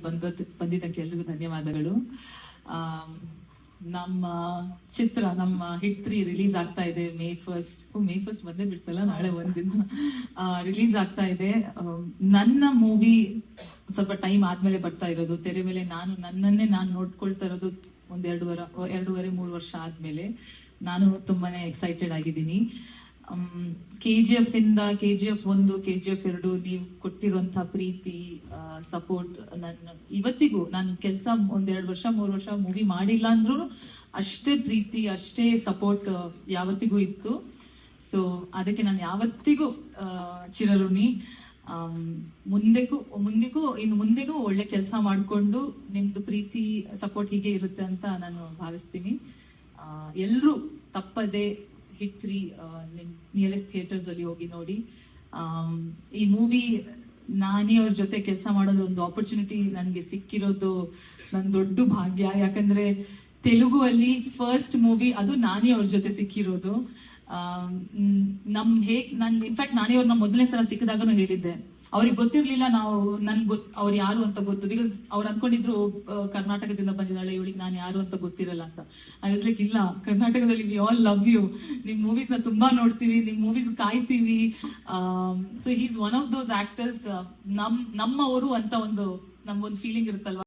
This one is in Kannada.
ಬಂದಿದ್ದಕ್ಕೆ ಎಲ್ರಿಗೂ ಧನ್ಯವಾದಗಳು. ನಮ್ಮ ಚಿತ್ರ, ನಮ್ಮ ಹಿಟ್ 3 ರಿಲೀಸ್ ಆಗ್ತಾ ಇದೆ ಮೇ 1st ಬಂದೇ ಬಿಡ್ತಲ್ಲ, ನಾಳೆ ಒಂದಿನ ರಿಲೀಸ್ ಆಗ್ತಾ ಇದೆ. ನನ್ನ ಮೂವಿ ಸ್ವಲ್ಪ ಟೈಮ್ ಆದ್ಮೇಲೆ ಬರ್ತಾ ಇರೋದು ತೆರೆ ಮೇಲೆ. ನನ್ನನ್ನೇ ನಾನು ನೋಡ್ಕೊಳ್ತಾ ಇರೋದು ಒಂದ್ 2.5-3 ವರ್ಷ ಆದ್ಮೇಲೆ. ನಾನು ತುಂಬಾನೇ ಎಕ್ಸೈಟೆಡ್ ಆಗಿದ್ದೀನಿ. KGF ಇಂದ KGF 1, KGF 2 ನೀವು ಕೊಟ್ಟಿರುವಂತಹ ಪ್ರೀತಿ, ಸಪೋರ್ಟ್, ಇವತ್ತಿಗೂ ನಾನು ಕೆಲಸ 1-2 ವರ್ಷ 3 ವರ್ಷ ಮೂವಿ ಮಾಡಿಲ್ಲ ಅಂದ್ರೂ ಅಷ್ಟೇ ಪ್ರೀತಿ, ಅಷ್ಟೇ ಸಪೋರ್ಟ್ ಯಾವತ್ತಿಗೂ ಇತ್ತು. ಸೊ ಅದಕ್ಕೆ ನಾನು ಯಾವತ್ತಿಗೂ ಚಿರಋಣಿ. ಮುಂದೆಗೂ ಒಳ್ಳೆ ಕೆಲಸ ಮಾಡಿಕೊಂಡು ನಿಮ್ದು ಪ್ರೀತಿ ಸಪೋರ್ಟ್ ಹೀಗೆ ಇರುತ್ತೆ ಅಂತ ನಾನು ಭಾವಿಸ್ತೀನಿ. ಎಲ್ರೂ ತಪ್ಪದೆ ಹಿಟ್ 3 ನಿಮ್ ನಿಯರೆಸ್ಟ್ ಥಿಯೇಟರ್ಸ್ ಅಲ್ಲಿ ಹೋಗಿ ನೋಡಿ. ಈ ಮೂವಿ ನಾನಿ ಅವ್ರ ಜೊತೆ ಕೆಲಸ ಮಾಡೋದು ಒಂದು ಆಪರ್ಚುನಿಟಿ ನನ್ಗೆ ಸಿಕ್ಕಿರೋದು ನನ್ ದೊಡ್ಡ ಭಾಗ್ಯ. ಯಾಕಂದ್ರೆ ತೆಲುಗು ಅಲ್ಲಿ ಫಸ್ಟ್ ಮೂವಿ ಅದು ನಾನಿ ಅವ್ರ ಜೊತೆ ಸಿಕ್ಕಿರೋದು. ನಾನು ಇನ್ಫ್ಯಾಕ್ಟ್ ನಾನಿ ಅವ್ರನ್ನ ಮೊದಲನೇ ಸಲ ಸಿಕ್ಕಿದಾಗನು ಹೇಳಿದ್ದೆ, ಅವ್ರಿಗೆ ಗೊತ್ತಿರ್ಲಿಲ್ಲ ಅವ್ರು ಯಾರು ಅಂತ ಗೊತ್ತು. ಬಿಕಾಸ್ ಅವ್ರು ಅನ್ಕೊಂಡಿದ್ರು ಕರ್ನಾಟಕದಿಂದ ಬಂದಿದ್ದಾಳೆ, ಇವಳಿಗೆ ನಾನು ಯಾರು ಅಂತ ಗೊತ್ತಿರಲ್ಲ ಅಂತ. ಐ ವಾಸ್ ಲೈಕ್, ಇಲ್ಲ, ಕರ್ನಾಟಕದಲ್ಲಿ ವಿ ಆಲ್ ಲವ್ ಯು, ನಿಮ್ ಮೂವೀಸ್ ನ ತುಂಬಾ ನೋಡ್ತೀವಿ, ನಿಮ್ ಮೂವೀಸ್ ಕಾಯ್ತೀವಿ. So he is one of those actors, ನಮ್ಮವರು ಅಂತ ನಮ್ಗೊಂದು ಫೀಲಿಂಗ್ ಇರುತ್ತಲ್ವಾ.